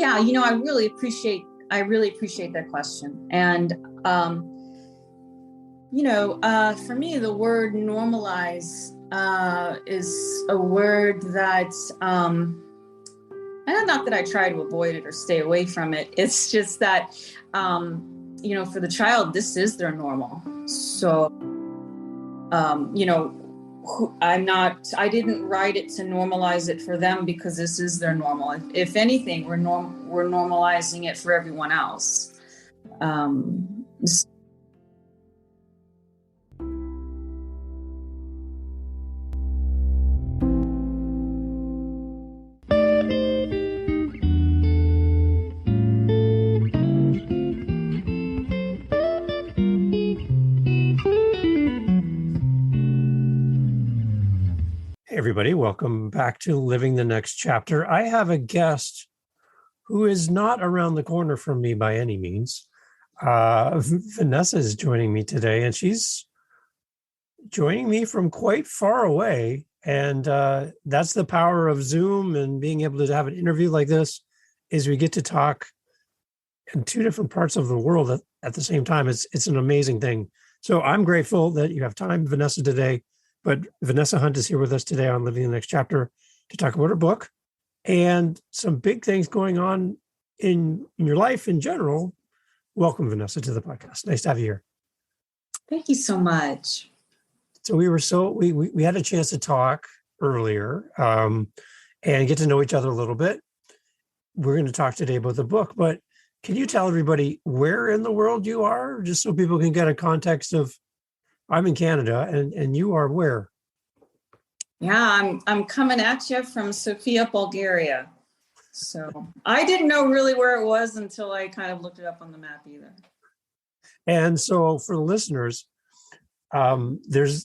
Yeah, I really appreciate that question. And, for me, the word normalize is a word that, and not that I try to avoid it or stay away from it. It's just that, for the child, this is their normal. So, I didn't write it to normalize it for them because this is their normal. If anything, we're normalizing it for everyone else. Everybody, welcome back to Living the Next Chapter. I have a guest who is not around the corner from me by any means. Vanessa is joining me today, and she's joining me from quite far away. And that's the power of Zoom and being able to have an interview like this, is we get to talk in two different parts of the world at the same time. It's an amazing thing. So I'm grateful that you have time, Vanessa, today. But Vanessa Hunt is here with us today on Living the Next Chapter to talk about her book and some big things going on in your life in general. Welcome, Vanessa, to the podcast. Nice to have you here. Thank you so much. So we had a chance to talk earlier and get to know each other a little bit. We're going to talk today about the book, but can you tell everybody where in the world you are, just so people can get a context of, I'm in Canada, and you are where? Yeah, I'm coming at you from Sofia, Bulgaria. So I didn't know really where it was until I kind of looked it up on the map either. And so for the listeners, there's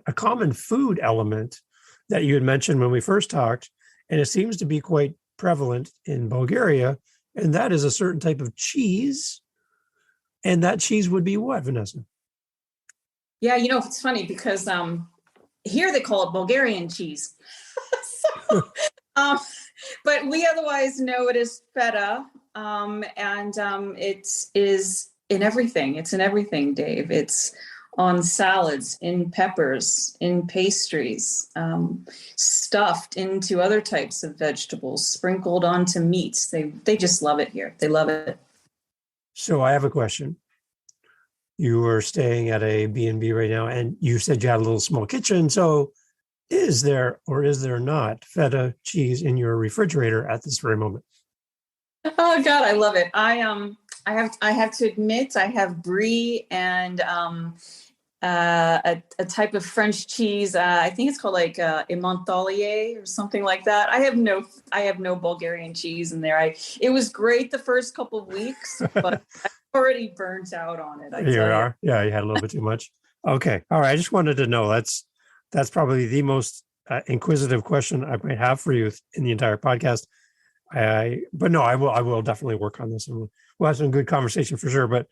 a common food element that you had mentioned when we first talked, and it seems to be quite prevalent in Bulgaria, and that is a certain type of cheese. And that cheese would be what, Vanessa? Yeah, it's funny because here they call it Bulgarian cheese. But we otherwise know it as feta. It is in everything. It's in everything, Dave. It's on salads, in peppers, in pastries, stuffed into other types of vegetables, sprinkled onto meats. They just love it here. They love it. So I have a question. You are staying at a B&B right now, and you said you had a little small kitchen. So is there or is there not feta cheese in your refrigerator at this very moment? Oh God, I love it. I have to admit, I have brie and a type of French cheese. I think it's called like Emmentaler or something like that. I have no Bulgarian cheese in there. It was great the first couple of weeks, but I'm already burnt out on it. You are? Yeah, you had a little bit too much. Okay. All right. I just wanted to know. That's probably the most inquisitive question I might have for you in the entire podcast. But no, I will definitely work on this, and we'll have some good conversation for sure. But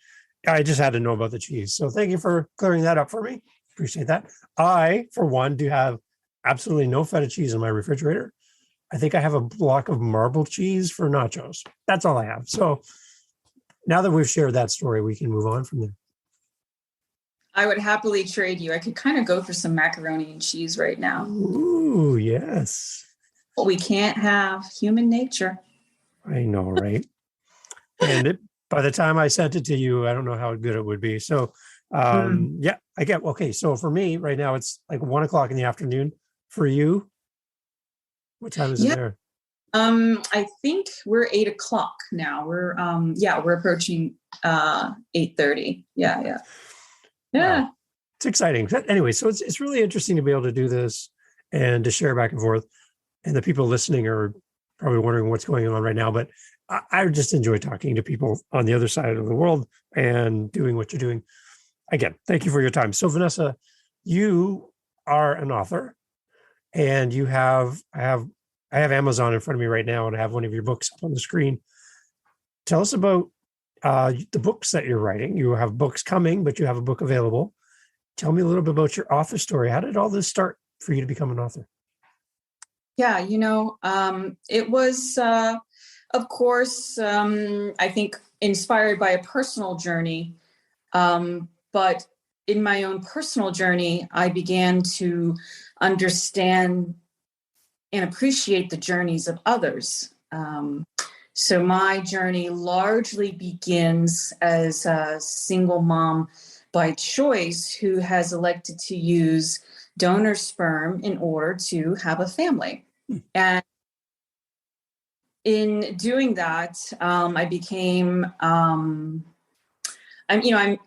I just had to know about the cheese. So thank you for clearing that up for me. Appreciate that. I, for one, do have absolutely no feta cheese in my refrigerator. I think I have a block of marble cheese for nachos. That's all I have. So now that we've shared that story, we can move on from there. I would happily trade you. I could kind of go for some macaroni and cheese right now. Ooh, yes. But we can't have human nature. I know, right? And by the time I sent it to you, I don't know how good it would be. So, yeah, I get, okay. So for me right now, it's like 1:00 in the afternoon. For you, what time is it there? I think we're 8:00 now. We're approaching 8:30. Yeah. Wow. It's exciting. Anyway, so it's really interesting to be able to do this and to share back and forth. And the people listening are probably wondering what's going on right now, but I just enjoy talking to people on the other side of the world and doing what you're doing. Again, thank you for your time. So Vanessa, you are an author, and I have Amazon in front of me right now, and I have one of your books up on the screen. Tell us about the books that you're writing. You have books coming, but you have a book available. Tell me a little bit about your author story. How did all this start for you to become an author? Yeah, it was, of course, I think inspired by a personal journey. But in my own personal journey, I began to understand and appreciate the journeys of others. So my journey largely begins as a single mom by choice who has elected to use donor sperm in order to have a family. And in doing that, I became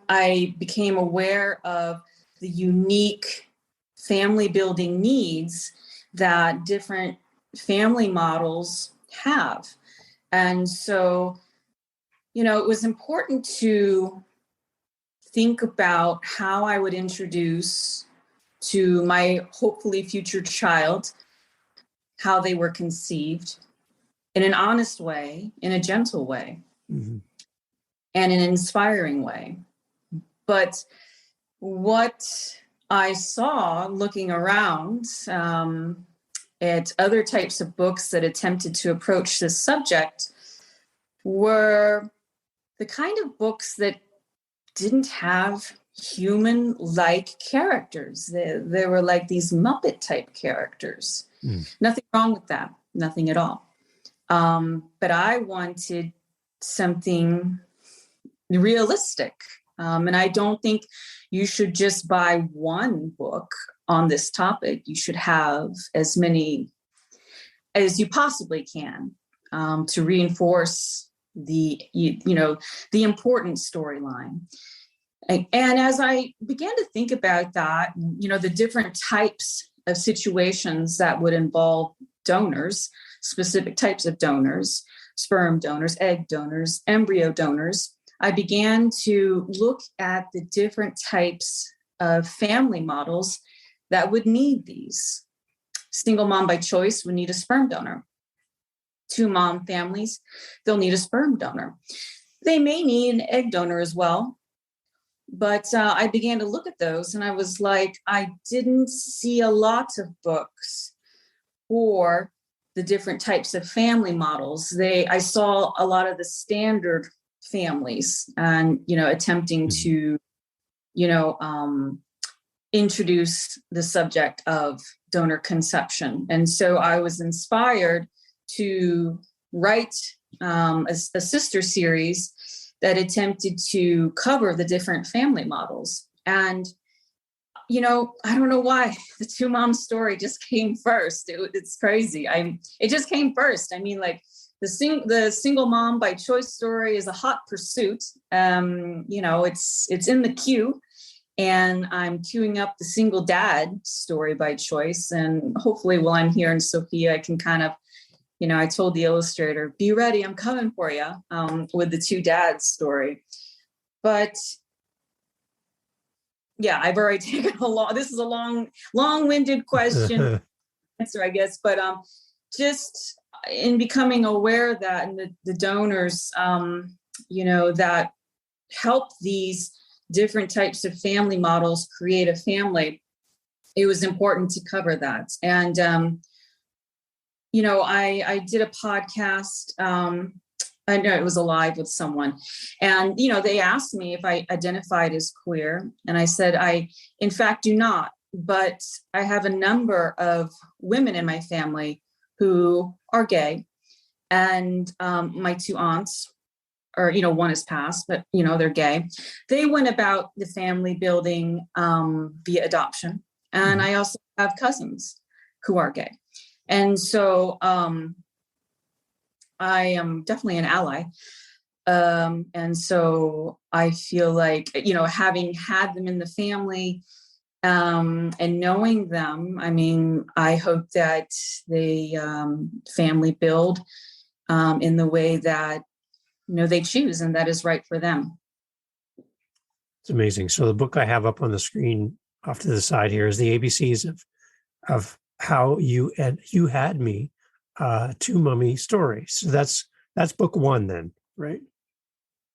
I became aware of the unique family building needs that different family models have. And so, it was important to think about how I would introduce to my hopefully future child how they were conceived in an honest way, in a gentle way, Mm-hmm. and an inspiring way. But what I saw looking around at other types of books that attempted to approach this subject were the kind of books that didn't have human-like characters. They were like these Muppet type characters. Nothing wrong with that, nothing at all. But I wanted something realistic. And I don't think you should just buy one book on this topic. You should have as many as you possibly can to reinforce the important storyline. And as I began to think about that, the different types of situations that would involve donors, specific types of donors, sperm donors, egg donors, embryo donors, I began to look at the different types of family models that would need these. Single mom by choice would need a sperm donor. Two mom families, they'll need a sperm donor. They may need an egg donor as well. But I began to look at those and I was like, I didn't see a lot of books for the different types of family models. I saw a lot of the standard families and, attempting to, introduce the subject of donor conception. And so I was inspired to write a sister series that attempted to cover the different family models. And, I don't know why the two mom story just came first. It's crazy. It just came first. I mean, like the single mom by choice story is a hot pursuit. It's in the queue. And I'm queuing up the single dad story by choice. And hopefully while I'm here in Sophia, I can kind of, I told the illustrator, be ready, I'm coming for you with the two dads story. But yeah, I've already taken this is a long-winded question answer, I guess. But just in becoming aware that and the donors, that help these different types of family models create a family, it was important to cover that. And, I did a podcast. I know it was a live with someone. And, they asked me if I identified as queer. And I said, I, in fact, do not. But I have a number of women in my family who are gay. And my two aunts, or, one has passed, but, they're gay. They went about the family building via adoption. And I also have cousins who are gay. And so I am definitely an ally. And so I feel like, having had them in the family and knowing them, I mean, I hope that they family build in the way that, they choose and that is right for them. It's amazing. So the book I have up on the screen off to the side here is the ABCs of how you had me to mummy story. So that's book one then, right?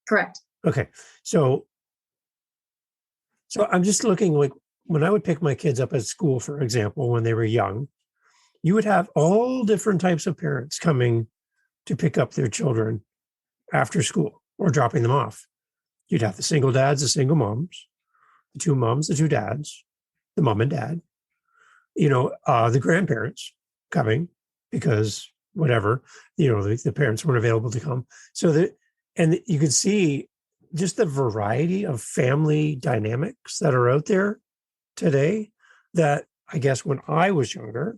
Correct. Okay. So I'm just looking, like when I would pick my kids up at school, for example, when they were young, you would have all different types of parents coming to pick up their children after school or dropping them off. You'd have the single dads, the single moms, the two dads, the mom and dad, the grandparents coming because whatever, the parents weren't available to come. So that, and you could see just the variety of family dynamics that are out there today that I guess when I was younger,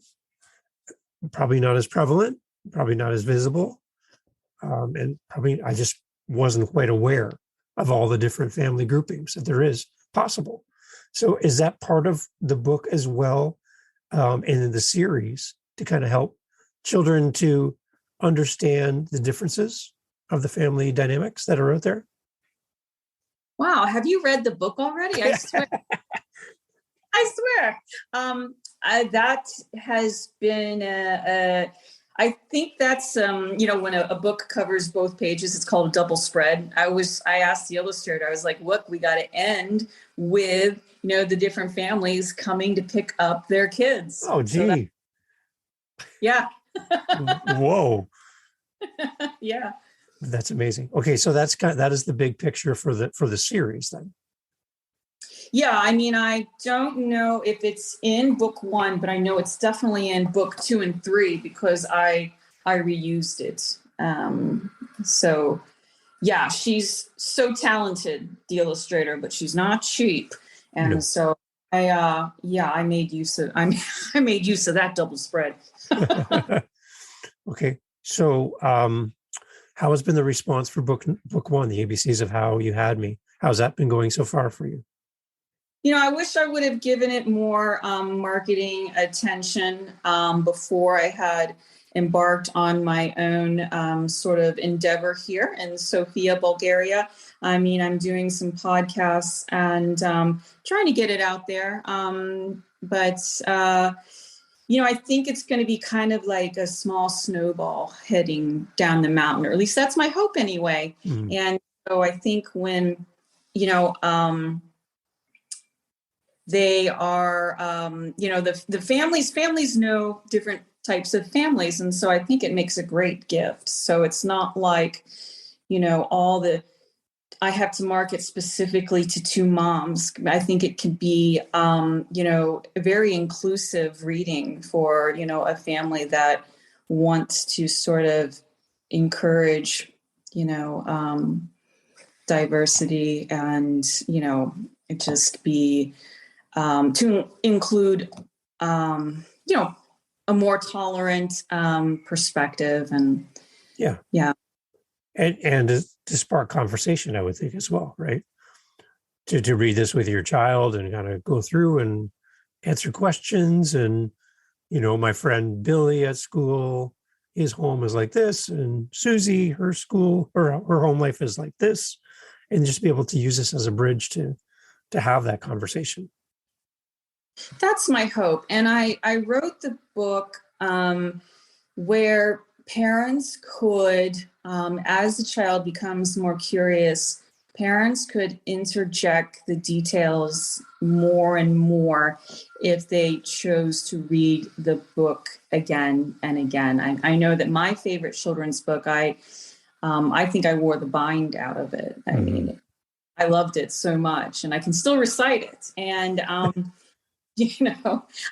probably not as prevalent, probably not as visible. And probably I just wasn't quite aware of all the different family groupings that there is possible. So is that part of the book as well, and in the series to kind of help children to understand the differences of the family dynamics that are out there? Wow. Have you read the book already? I swear. I swear. That has been I think that's when a book covers both pages, it's called a double spread. I asked the illustrator, I was like, look, we got to end with the different families coming to pick up their kids. Oh, gee. Yeah. Whoa. Yeah. That's amazing. Okay, so that is the big picture for the series then. Yeah, I mean, I don't know if it's in book 1, but I know it's definitely in book 2 and 3 because I reused it. So yeah, she's so talented, the illustrator, but she's not cheap. And so I made use of I made use of that double spread. Okay. So how has been the response for book 1, the ABCs of How You Had Me? How's that been going so far for you? I wish I would have given it more marketing attention before I had embarked on my own sort of endeavor here in Sofia, Bulgaria. I mean, I'm doing some podcasts and trying to get it out there. But I think it's going to be kind of like a small snowball heading down the mountain, or at least that's my hope anyway. Mm. And so I think when, they are, the families know different types of families. And so I think it makes a great gift. So it's not like, I have to market specifically to 2 moms. I think it could be, a very inclusive reading for, a family that wants to sort of encourage, diversity and, just be, to include, a more tolerant perspective. And yeah. And to spark conversation, I would think as well, right? To read this with your child and kind of go through and answer questions. And, my friend Billy at school, his home is like this, and Susie, her home life is like this, and just be able to use this as a bridge to have that conversation. That's my hope. And I wrote the book where parents could, as the child becomes more curious, parents could interject the details more and more if they chose to read the book again and again. I know that my favorite children's book, I think I wore the bind out of it. I mean, I loved it so much, and I can still recite it. And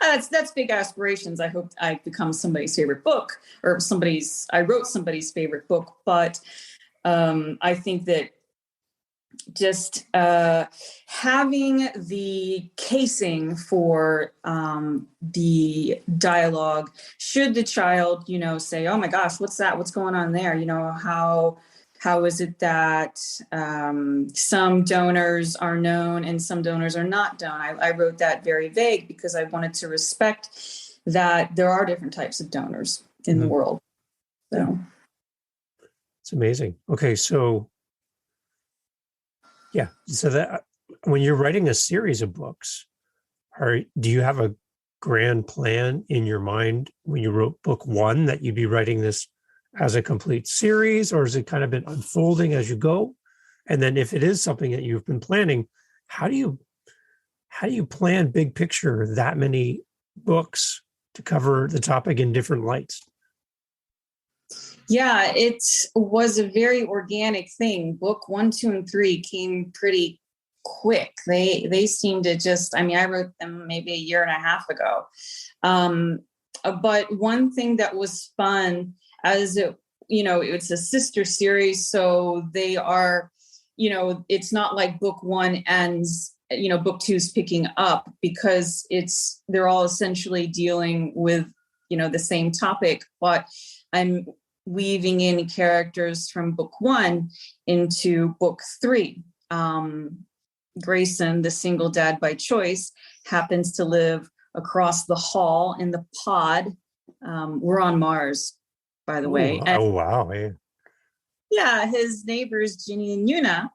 that's big aspirations. I hope I become somebody's favorite book, or I wrote somebody's favorite book. But I think that just having the casing for the dialogue, should the child, say, oh my gosh, what's that? What's going on there? How is it that some donors are known and some donors are not known? I wrote that very vague because I wanted to respect that there are different types of donors in the world. So it's amazing. Okay, so that when you're writing a series of books, do you have a grand plan in your mind when you wrote book 1 that you'd be writing this as a complete series, or has it kind of been unfolding as you go? And then if it is something that you've been planning, how do you plan big picture that many books to cover the topic in different lights? Yeah, it was a very organic thing. Book 1, 2, and 3 came pretty quick. They seemed to just, I mean, I wrote them maybe a year and a half ago. But one thing that was fun, as it, it's a sister series, so they are, it's not like book 1 ends, book 2 is picking up, because they're all essentially dealing with, the same topic, but I'm weaving in characters from book 1 into book 3. Grayson, the single dad by choice, happens to live across the hall in the pod. We're on Mars, by the way. And, oh, wow. Yeah. yeah, his neighbors, Ginny and Yuna,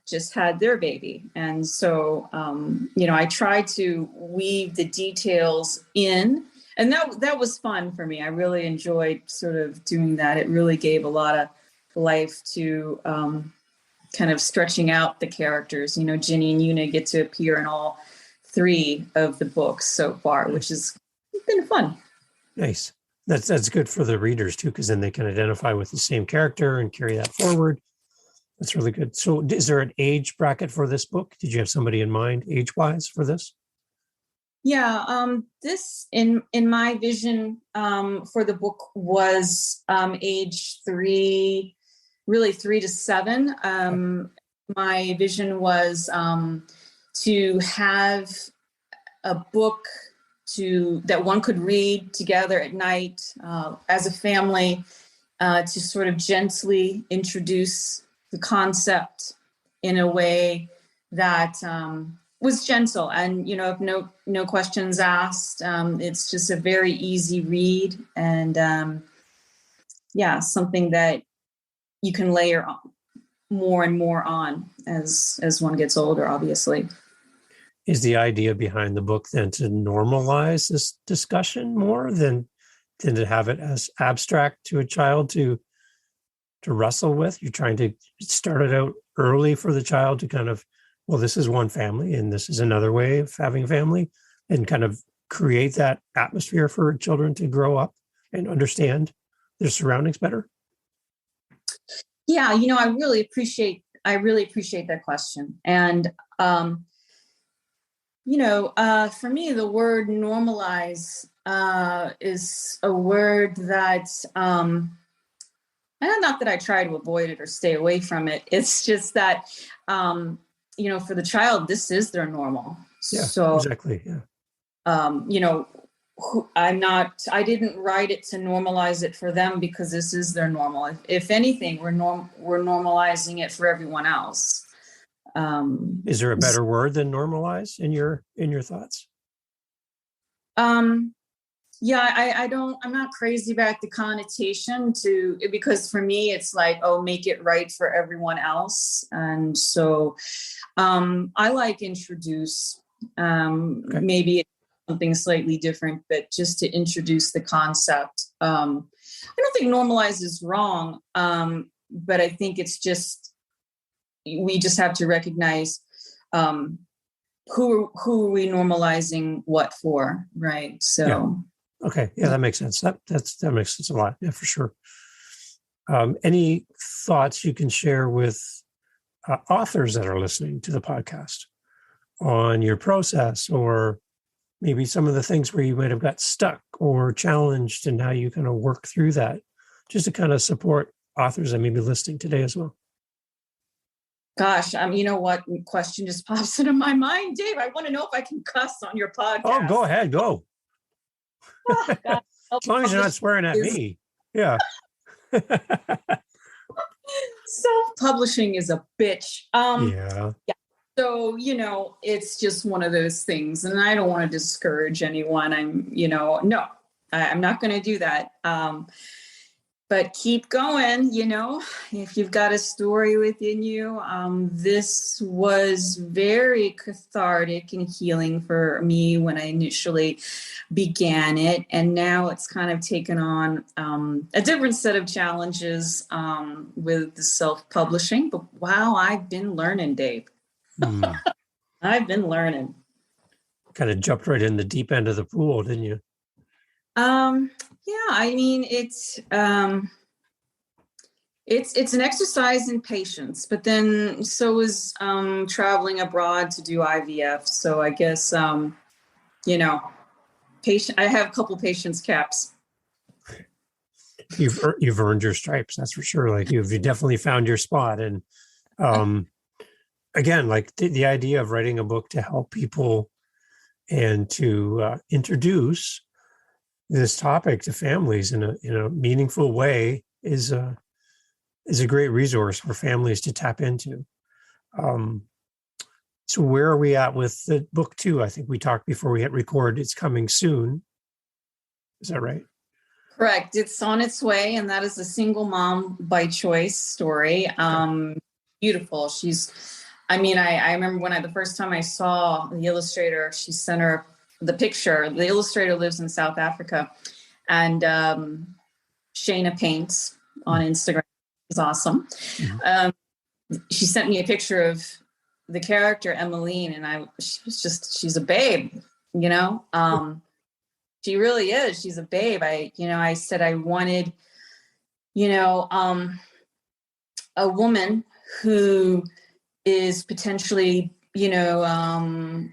just had their baby. And so, I tried to weave the details in. And that was fun for me. I really enjoyed sort of doing that. It really gave a lot of life to kind of stretching out the characters. Ginny and Yuna get to appear in all 3 of the books so far, which has been fun. Nice. That's good for the readers too, because then they can identify with the same character and carry that forward. That's really good. So is there an age bracket for this book? Did you have somebody in mind age-wise for this? Yeah, this in my vision for the book was age 3, really 3 to 7. My vision was to have a book that one could read together at night as a family, to sort of gently introduce the concept in a way that was gentle, and if no questions asked. It's just a very easy read, and something that you can layer on more and more on as one gets older, obviously. Is the idea behind the book then to normalize this discussion more than to have it as abstract to a child to wrestle with? You're trying to start it out early for the child to kind of, well, this is one family and this is another way of having a family, and kind of create that atmosphere for children to grow up and understand their surroundings better? Yeah, I really appreciate that question. And for me, the word normalize is a word that, and not that I try to avoid it or stay away from it. It's just that, for the child, this is their normal. Yeah, so exactly. Yeah. I didn't write it to normalize it for them, because this is their normal. If anything, we're normalizing it for everyone else. Is there a better word than normalize in your thoughts? Yeah, I'm not crazy about the connotation because for me, it's like, oh, make it right for everyone else. And so, I like introduce, Okay. maybe something slightly different, but just to introduce the concept. I don't think normalize is wrong. But I think it's just, we just have to recognize, who are we normalizing what for, right? So. Yeah. Okay. Yeah, that makes sense. That makes sense a lot. Yeah, for sure. Any thoughts you can share with authors that are listening to the podcast on your process, or maybe some of the things where you might have got stuck or challenged and how you kind of work through that, just to kind of support authors that may be listening today as well? Gosh, you know what question just pops into my mind, Dave? I want to know if I can cuss on your podcast. Oh, go ahead, go. Oh, God. As long as you're not swearing at me. Yeah. Self-publishing is a bitch. Yeah. So, it's just one of those things, and I don't want to discourage anyone. No, I'm not going to do that. But keep going, if you've got a story within you. This was very cathartic and healing for me when I initially began it. And now it's kind of taken on a different set of challenges with the self-publishing. But wow, I've been learning, Dave. I've been learning. Kind of jumped right in the deep end of the pool, didn't you? Yeah, I mean, it's an exercise in patience, but then so is traveling abroad to do IVF. So I guess you know, patient. I have a couple patience caps. You've earned your stripes, that's for sure. Like you've definitely found your spot. And um, again, like the idea of writing a book to help people and to introduce this topic to families in a meaningful way is a great resource for families to tap into. Um, so where are we at with the book two? I think we talked before we hit record. It's coming soon. Is that right? Correct. It's on its way, and that is a single mom by choice story. Beautiful. I mean, I remember the first time I saw the illustrator, she sent her the picture. The illustrator lives in South Africa, and Shayna Paints on Instagram is awesome. Mm-hmm. She sent me a picture of the character Emmeline, and she's a babe, you know. She really is. She's a babe. I said I wanted, a woman who is potentially, biracial,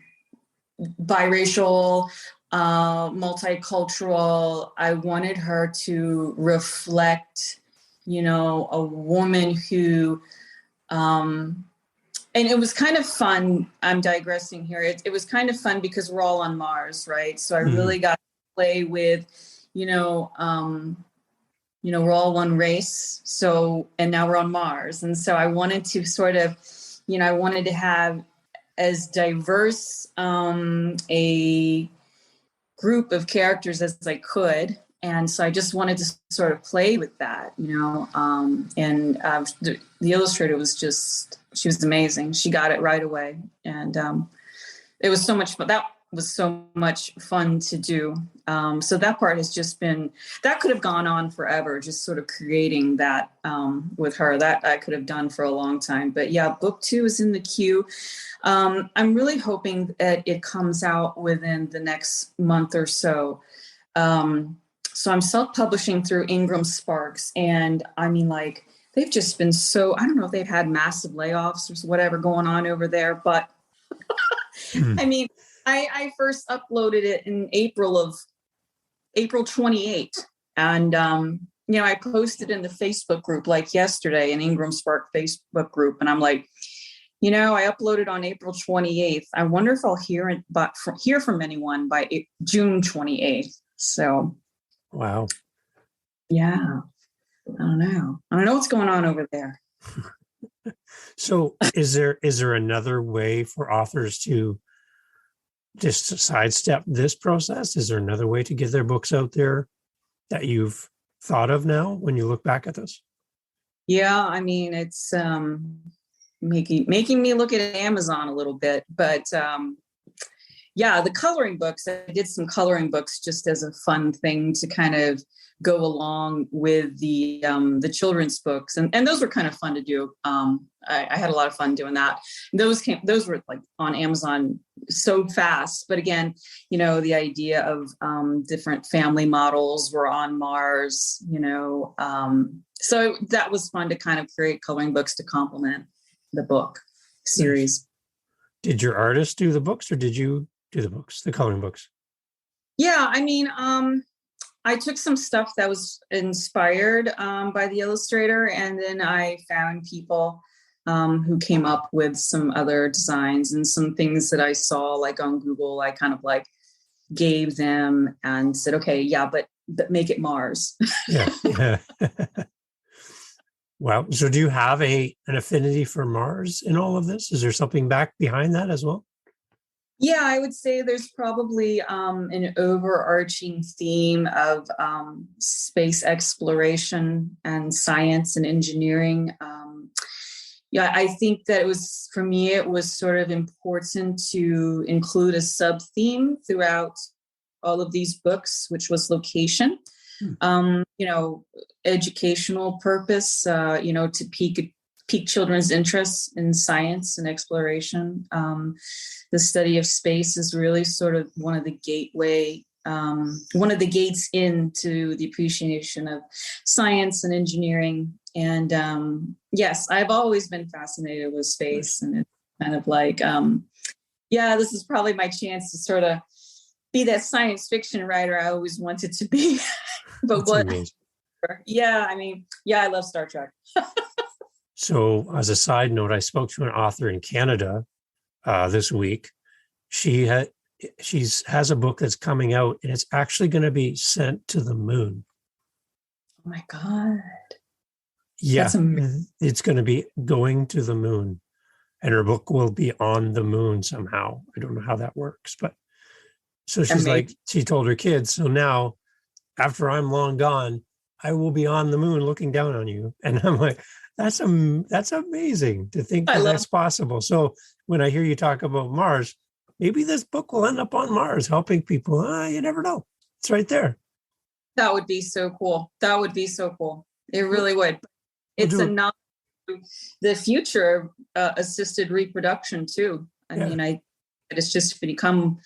multicultural. I wanted her to reflect, a woman who, and it was kind of fun. I'm digressing here. It was kind of fun because we're all on Mars, right? So I really got to play with, we're all one race. So, and now we're on Mars. And so I wanted to sort of, I wanted to have as diverse a group of characters as I could. And so I just wanted to sort of play with that, the illustrator she was amazing. She got it right away. And it was so much fun. That was so much fun to do. So that part has just been, that could have gone on forever, just sort of creating that with her. That I could have done for a long time. But yeah, book 2 is in the queue. I'm really hoping that it comes out within the next month or so. So I'm self-publishing through Ingram Sparks. And I mean, like, they've just been I don't know if they've had massive layoffs or whatever going on over there, but I mean, I first uploaded it in April 28th. And, I posted in the Facebook group like yesterday, an Ingram Spark Facebook group. And I'm like, I uploaded on April 28th. I wonder if I'll hear from anyone by June 28th. So, wow. Yeah, I don't know what's going on over there. So is there another way for authors to just sidestep this process? Is there another way to get their books out there that you've thought of now when you look back at this? Yeah, I mean, it's making me look at Amazon a little bit, but yeah, the coloring books. I did some coloring books just as a fun thing to kind of go along with the children's books, and those were kind of fun to do. I had a lot of fun doing that. Those were like on Amazon so fast. But again, the idea of different family models were on Mars. So that was fun to kind of create coloring books to complement the book series. Nice. Did your artist do the books, or did you do the coloring books? Yeah, I mean, I took some stuff that was inspired by the illustrator, and then I found people who came up with some other designs and some things that I saw like on Google. I kind of like gave them and said, okay, yeah, but make it Mars. Yeah. Wow. So do you have an affinity for Mars in all of this? Is there something back behind that as well? Yeah, I would say there's probably an overarching theme of space exploration and science and engineering. Yeah, I think that for me, it was sort of important to include a sub-theme throughout all of these books, which was location. Educational purpose, to pique children's interests in science and exploration. The study of space is really sort of one of the gateway one of the gates into the appreciation of science and engineering. And yes, I've always been fascinated with space, and it's kind of like, this is probably my chance to sort of be that science fiction writer I always wanted to be. But That's amazing. I love Star Trek. So as a side note, I spoke to an author in Canada this week. She has a book that's coming out, and it's actually going to be sent to the moon. Oh my God. Yeah, it's going to be going to the moon, and her book will be on the moon somehow. I don't know how that works, but so she's like, she told her kids, so now after I'm long gone, I will be on the moon looking down on you. And I'm like, that's amazing to think that that's possible. So when I hear you talk about Mars, maybe this book will end up on Mars, helping people. You never know. It's right there. That would be so cool. That would be so cool. It really would. It's a nod to the future of assisted reproduction too. I mean, it's just become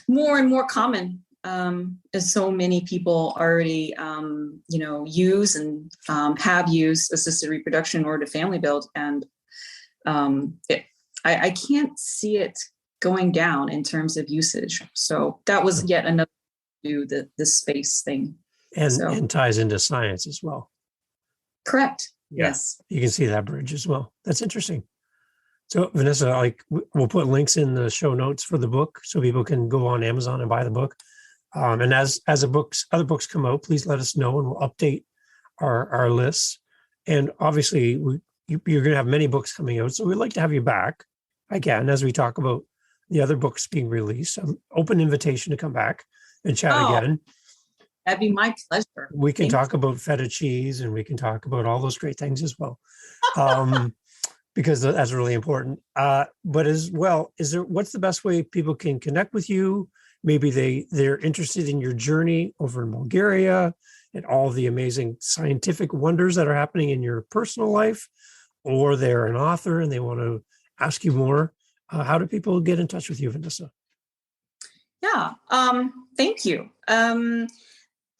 more and more common, as so many people already, use and have used assisted reproduction in order to family build. And I can't see it going down in terms of usage. So that was yet another to do the space thing. And ties into science as well. Correct. Yes. You can see that bridge as well. That's interesting. So Vanessa, we'll put links in the show notes for the book so people can go on Amazon and buy the book. And as other books come out, please let us know and we'll update our lists. And obviously you're going to have many books coming out. So we'd like to have you back again, as we talk about the other books being released. Open invitation to come back and chat again. That'd be my pleasure. We can talk about feta cheese and we can talk about all those great things as well. Because that's really important. But as well, what's the best way people can connect with you? Maybe they're interested in your journey over in Bulgaria and all the amazing scientific wonders that are happening in your personal life, or they're an author and they want to ask you more. How do people get in touch with you, Vanessa? Yeah, thank you.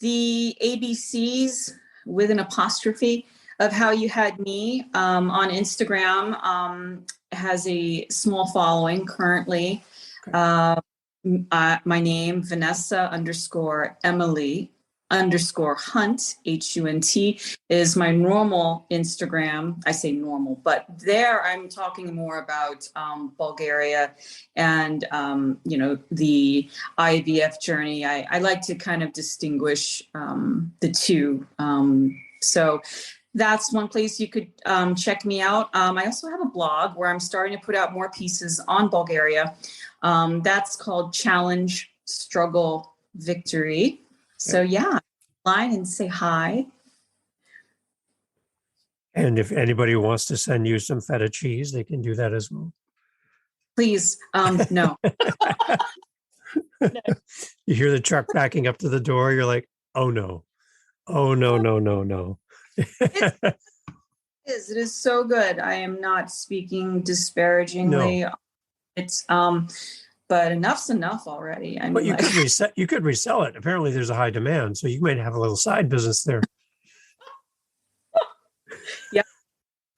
The ABCs with an apostrophe of How You Had Me on Instagram has a small following currently. Okay. My name, Vanessa _Emily _Hunt, HUNT, is my normal Instagram. I say normal, but there I'm talking more about Bulgaria and, the IVF journey. I like to kind of distinguish the two. So that's one place you could check me out. I also have a blog where I'm starting to put out more pieces on Bulgaria. That's called Challenge, Struggle, Victory. So line and say hi. And if anybody wants to send you some feta cheese, they can do that as well. Please, no. You hear the truck backing up to the door. You're like, oh no. Oh no, no, no, no. It is so good. I am not speaking disparagingly. No. It's but enough's enough already. I mean, but you could resell it. Apparently there's a high demand, so you might have a little side business there.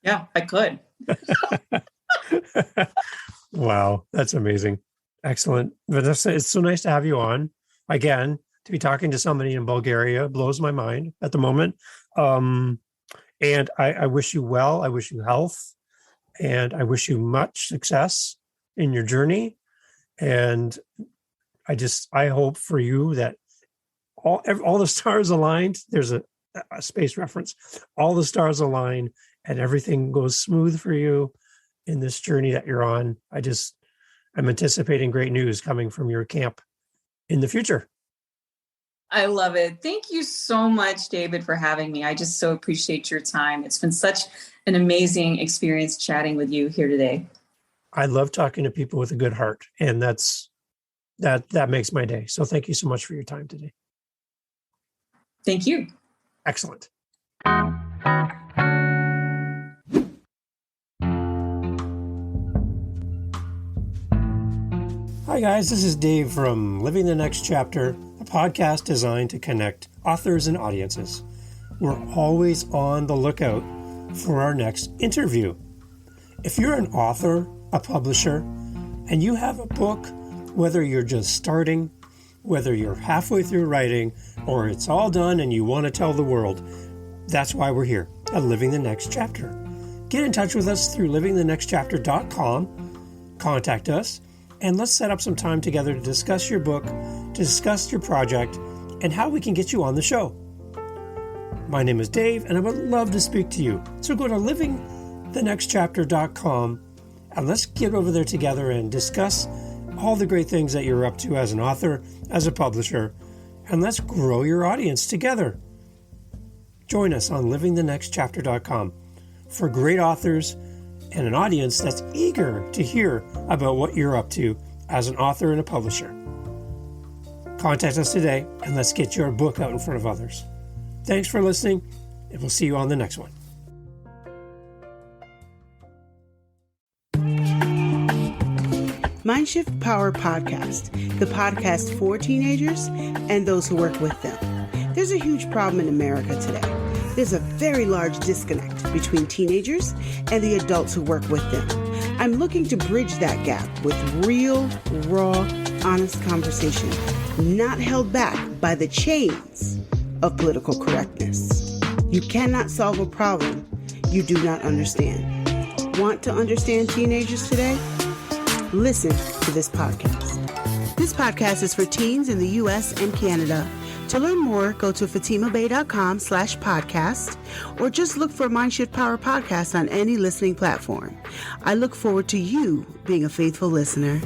Yeah, I could. Wow, that's amazing. Excellent. Vanessa, it's so nice to have you on. Again, to be talking to somebody in Bulgaria blows my mind at the moment. And I wish you well. I wish you health. And I wish you much success in your journey. And I hope for you that all the stars aligned. There's a space reference. All the stars align and everything goes smooth for you in this journey that you're on. I'm anticipating great news coming from your camp in the future. I love it. Thank you so much, David, for having me. I just so appreciate your time. It's been such an amazing experience chatting with you here today. I love talking to people with a good heart, and that makes my day. So thank you so much for your time today. Thank you. Excellent. Hi guys, this is Dave from Living the Next Chapter, a podcast designed to connect authors and audiences. We're always on the lookout for our next interview. If you're an author, a publisher, and you have a book, whether you're just starting, whether you're halfway through writing, or it's all done and you want to tell the world, that's why we're here at Living the Next Chapter. Get in touch with us through livingthenextchapter.com, contact us, and let's set up some time together to discuss your book, to discuss your project, and how we can get you on the show. My name is Dave, and I would love to speak to you. So go to livingthenextchapter.com, and let's get over there together and discuss all the great things that you're up to as an author, as a publisher, and let's grow your audience together. Join us on livingthenextchapter.com for great authors and an audience that's eager to hear about what you're up to as an author and a publisher. Contact us today, and let's get your book out in front of others. Thanks for listening, and we'll see you on the next one. Mindshift Power Podcast, the podcast for teenagers and those who work with them. There's a huge problem in America today. There's a very large disconnect between teenagers and the adults who work with them. I'm looking to bridge that gap with real, raw, honest conversation, not held back by the chains of political correctness. You cannot solve a problem you do not understand. Want to understand teenagers today? Listen to this podcast. This podcast is for teens in the U.S. and Canada. To learn more, go to fatimabay.com/podcast or just look for Mindshift Power Podcast on any listening platform. I look forward to you being a faithful listener.